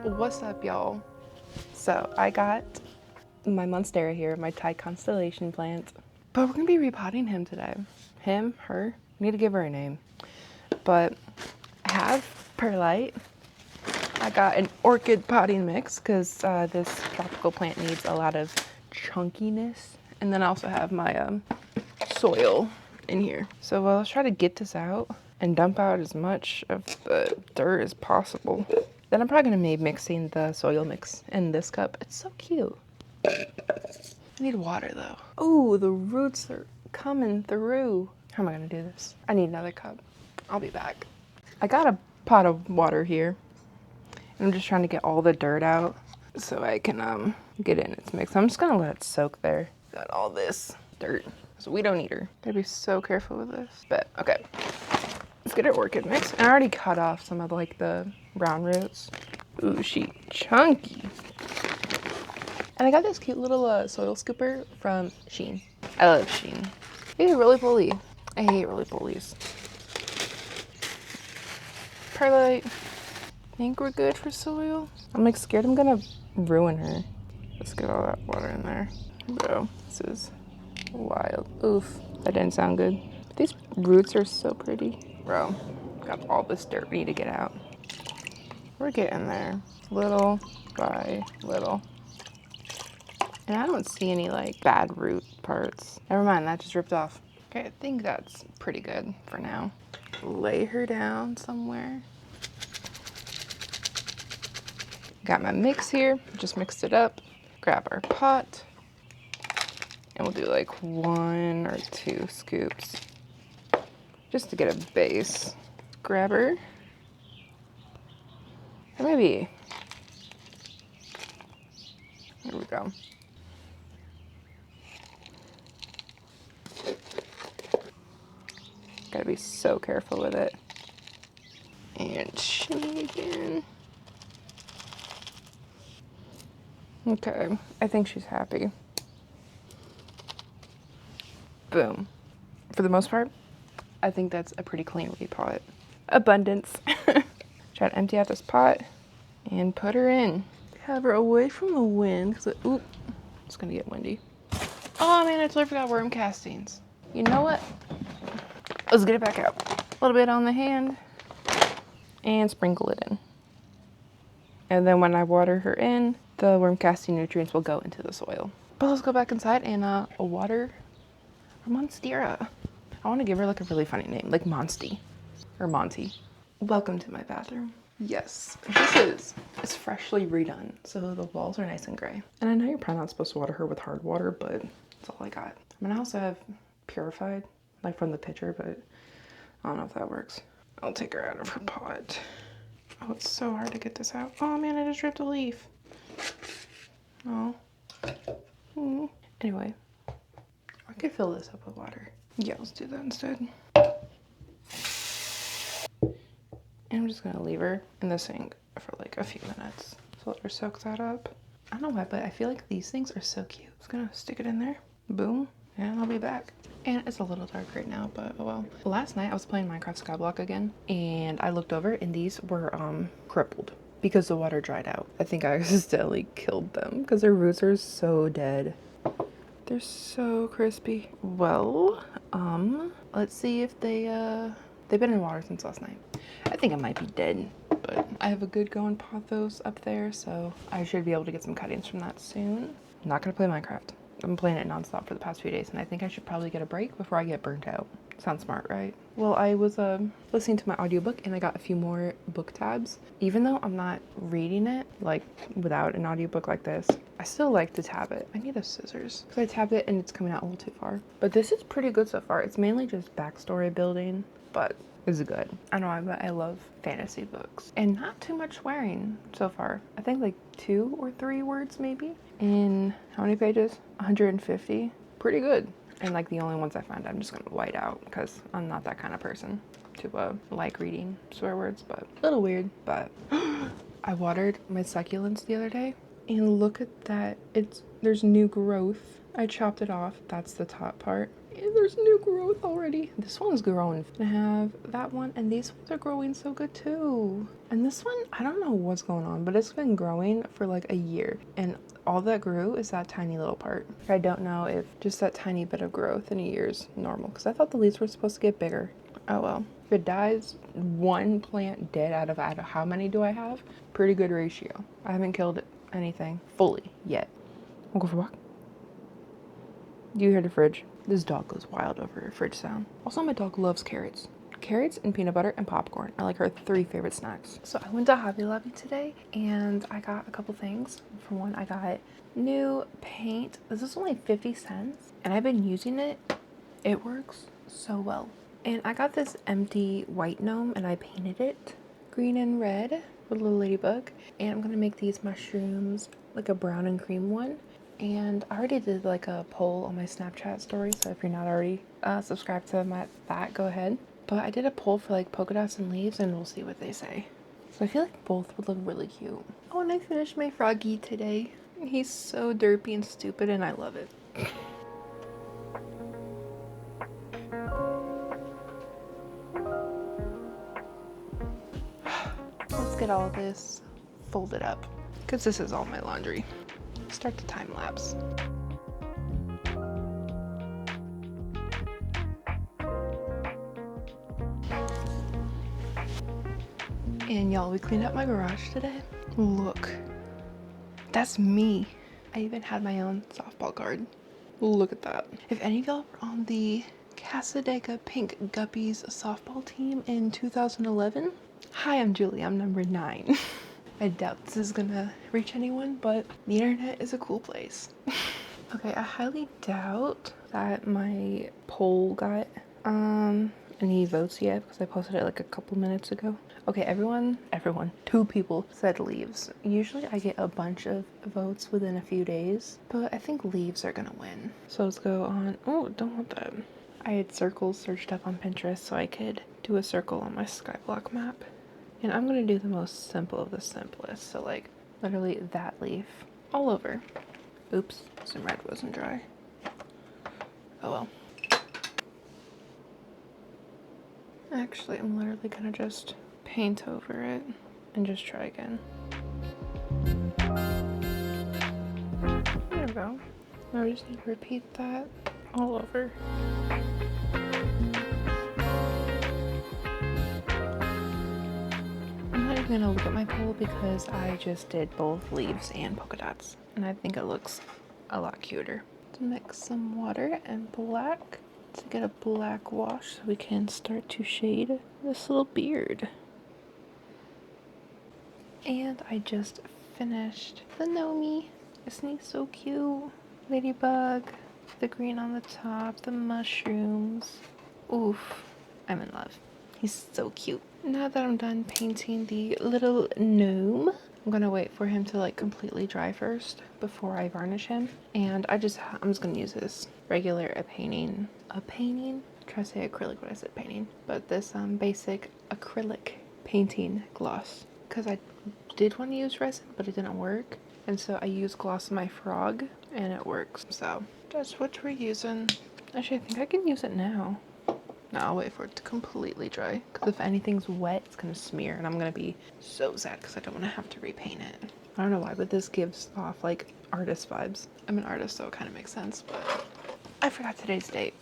What's up, y'all? So I got my Monstera here, my Thai constellation plant, but we're gonna be repotting him today. Him, her, we need to give her a name. But I have perlite. I got an orchid potting mix because this tropical plant needs a lot of chunkiness. And then I also have my soil in here. So let's try to get this out and dump out as much of the dirt as possible. Then I'm probably gonna be mixing the soil mix in this cup. It's so cute. I need water though. Oh, the roots are coming through. How am I gonna do this? I need another cup. I'll be back. I got a pot of water here. I'm just trying to get all the dirt out so I can get it in its mix. I'm just gonna let it soak there. Got all this dirt. So we don't need her. Gotta be so careful with this. But okay. Let's get our orchid mix. And I already cut off some of like the brown roots. Ooh, she chunky. And I got this cute little soil scooper from Shein. I love Shein. Hey, roly-poly. I hate roly-polies. Perlite. Think we're good for soil? I'm like scared I'm gonna ruin her. Let's get all that water in there. Bro, this is wild. Oof, that didn't sound good. These roots are so pretty. Bro, got all this dirt we need to get out. We're getting there, little by little. And I don't see any like bad root parts. Never mind, that just ripped off. Okay, I think that's pretty good for now. Lay her down somewhere. Got my mix here, just mixed it up. Grab our pot. And we'll do like 1 or 2 scoops just to get a base. Grab her. Or maybe, here we go. Gotta be so careful with it. And shimmy again. Okay, I think she's happy. Boom. For the most part, I think that's a pretty clean repot. Abundance. Try to empty out this pot and put her in. Have her away from the wind because it's gonna get windy. Oh man, I totally forgot worm castings. You know what? Let's get it back out. A little bit on the hand and sprinkle it in. And then when I water her in, the worm casting nutrients will go into the soil. But let's go back inside and water Monstera. I want to give her like a really funny name, like Monsty or Monty. Welcome to my bathroom. Yes, it's freshly redone, so the walls are nice and gray. And I know you're probably not supposed to water her with hard water, but that's all I got. I mean, I also have purified, like from the pitcher, but I don't know if that works. I'll take her out of her pot. Oh, it's so hard to get this out. Oh man, I just ripped a leaf. Oh. Anyway, I could fill this up with water. Yeah, let's do that instead. And I'm just gonna leave her in the sink for like a few minutes. So let her soak that up. I don't know why, but I feel like these things are so cute. I'm just gonna stick it in there. Boom. And I'll be back. And it's a little dark right now, but oh well. Last night I was playing Minecraft Skyblock again, and I looked over and these were crippled because the water dried out. I think I accidentally killed them because their roots are so dead. They're so crispy. Well, let's see if they've been in water since last night. I think it might be dead, but I have a good going pothos up there, so I should be able to get some cuttings from that soon. I'm not gonna play Minecraft. I've been playing it nonstop for the past few days, and I think I should probably get a break before I get burnt out. Sounds smart, right? Well, I was listening to my audiobook, and I got a few more book tabs. Even though I'm not reading it, like, without an audiobook like this, I still like to tab it. I need those scissors, because I tabbed it, and it's coming out a little too far. But this is pretty good so far. It's mainly just backstory building, but it's good. I know, but I love fantasy books. And not too much swearing so far. I think like 2 or 3 words maybe. In how many pages? 150. Pretty good. And like the only ones I find I'm just gonna white out because I'm not that kind of person to like reading swear words, but a little weird. But I watered my succulents the other day and look at that. There's new growth. I chopped it off. That's the top part. And there's new growth already. This one's growing. I have that one, and these ones are growing so good too. And this one, I don't know what's going on, but it's been growing for like a year, and all that grew is that tiny little part. I don't know if just that tiny bit of growth in a year is normal, because I thought the leaves were supposed to get bigger. Oh well. If it dies, one plant dead out of how many do I have? Pretty good ratio. I haven't killed anything fully yet. We'll go for a walk. Do you hear the fridge? This dog goes wild over a fridge sound. Also, my dog loves carrots. Carrots and peanut butter and popcorn are like her 3 favorite snacks. So I went to Hobby Lobby today and I got a couple things. For one, I got new paint. This is only 50 cents and I've been using it. It works so well. And I got this empty white gnome and I painted it green and red with a little ladybug. And I'm gonna make these mushrooms like a brown and cream one. And I already did like a poll on my Snapchat story, so if you're not already subscribed to that, go ahead. But I did a poll for like polka dots and leaves, and we'll see what they say. So I feel like both would look really cute. Oh, and I finished my froggy today. He's so derpy and stupid, and I love it. Let's get all this folded up, because this is all my laundry. Start the time lapse. And y'all, we cleaned up my garage today. Look, that's me. I even had my own softball card. Look at that. If any of y'all were on the Casadega Pink Guppies softball team in 2011, hi, I'm Julie. I'm number 9. I doubt this is gonna reach anyone, but the internet is a cool place. Okay, I highly doubt that my poll got any votes yet because I posted it like a couple minutes ago. Okay, everyone, 2 people said leaves. Usually I get a bunch of votes within a few days, but I think leaves are gonna win. So let's go on. Oh, don't want that. I had circles searched up on Pinterest so I could do a circle on my skyblock map. And I'm gonna do the most simple of the simplest. So like literally that leaf all over. Oops, some red wasn't dry. Oh well. Actually, I'm literally gonna just paint over it and just try again. There we go. Now we just need to repeat that all over. I'm not even gonna look at my poll because I just did both leaves and polka dots, and I think it looks a lot cuter. To mix some water and black to get a black wash so we can start to shade this little beard. And I just finished the Nomi. Isn't he so cute? Ladybug, the green on the top, the mushrooms. Oof, I'm in love. He's so cute. Now that I'm done painting the little gnome, I'm gonna wait for him to like completely dry first before I varnish him. And I'm just gonna use this regular painting. Try to say acrylic when I said painting, but this basic acrylic painting gloss, because I did want to use resin but it didn't work, and so I used gloss on my frog and it works. So that's what we're using. Actually, I think I can use it now. No, I'll wait for it to completely dry, because if anything's wet it's gonna smear and I'm gonna be so sad because I don't want to have to repaint it. I don't know why, but this gives off like artist vibes. I'm an artist, so it kind of makes sense, but I forgot today's date.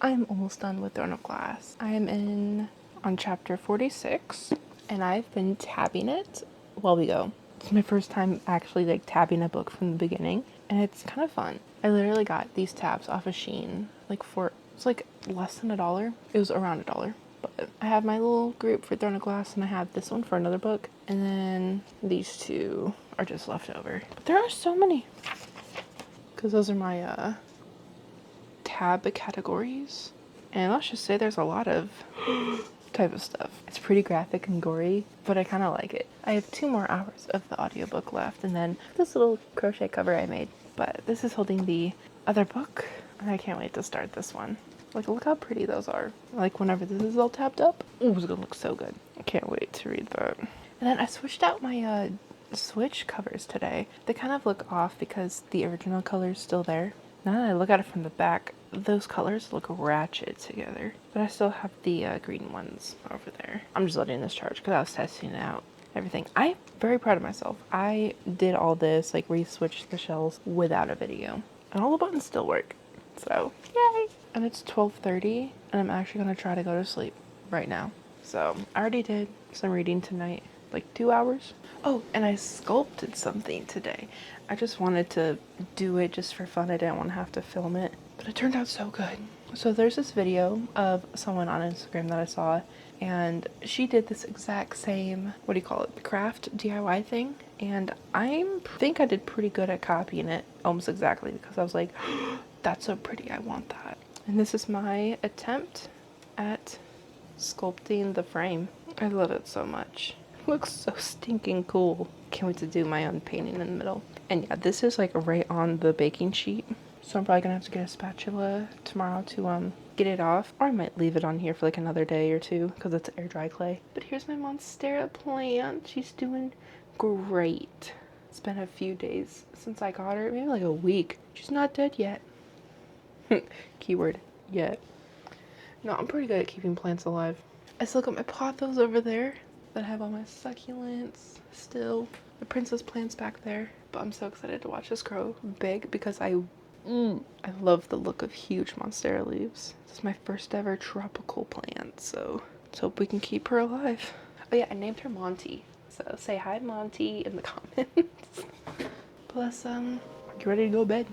I'm almost done with Throne of Glass. I am on chapter 46 and I've been tabbing it while we go. It's my first time actually like tabbing a book from the beginning, and it's kind of fun. I literally got these tabs off of Shein it's like less than $1. It was around $1. But I have my little group for Throne of Glass, and I have this one for another book, and then these 2 are just left over. But there are so many, because those are my tab categories, and let's just say there's a lot of type of stuff. It's pretty graphic and gory, but I kind of like it. I have 2 more hours of the audiobook left, and then this little crochet cover I made. But this is holding the other book, and I can't wait to start this one. Like, look how pretty those are. Like, whenever this is all tabbed up, ooh, it's gonna look so good. I can't wait to read that. And then I switched out my Switch covers today. They kind of look off because the original color is still there. Now that I look at it from the back, those colors look ratchet together. But I still have the green ones over there. I'm just letting this charge because I was testing it out. Everything. I'm very proud of myself. I did all this, like re-switched the shells without a video. And all the buttons still work. So, yay! And it's 12:30 and I'm actually going to try to go to sleep right now. So, I already did some reading tonight, like 2 hours. Oh, and I sculpted something today. I just wanted to do it just for fun. I didn't want to have to film it, but it turned out so good. So there's this video of someone on Instagram that I saw, and she did this exact same, what do you call it, craft DIY thing. And I think I did pretty good at copying it almost exactly because I was like, that's so pretty, I want that. And this is my attempt at sculpting the frame. I love it so much. It looks so stinking cool. Can't wait to do my own painting in the middle. And yeah, this is like right on the baking sheet. So I'm probably gonna have to get a spatula tomorrow to get it off. Or I might leave it on here for like another day or two because it's air dry clay. But here's my Monstera plant. She's doing great. It's been a few days since I got her, maybe like a week. She's not dead yet. Keyword, yet. No, I'm pretty good at keeping plants alive. I still got my pothos over there that have all my succulents still. The princess plants back there. But I'm so excited to watch this grow big because I love the look of huge Monstera leaves. This is my first ever tropical plant, so let's hope we can keep her alive. Oh yeah, I named her Monty. So say hi Monty in the comments. Plus, get ready to go to bed.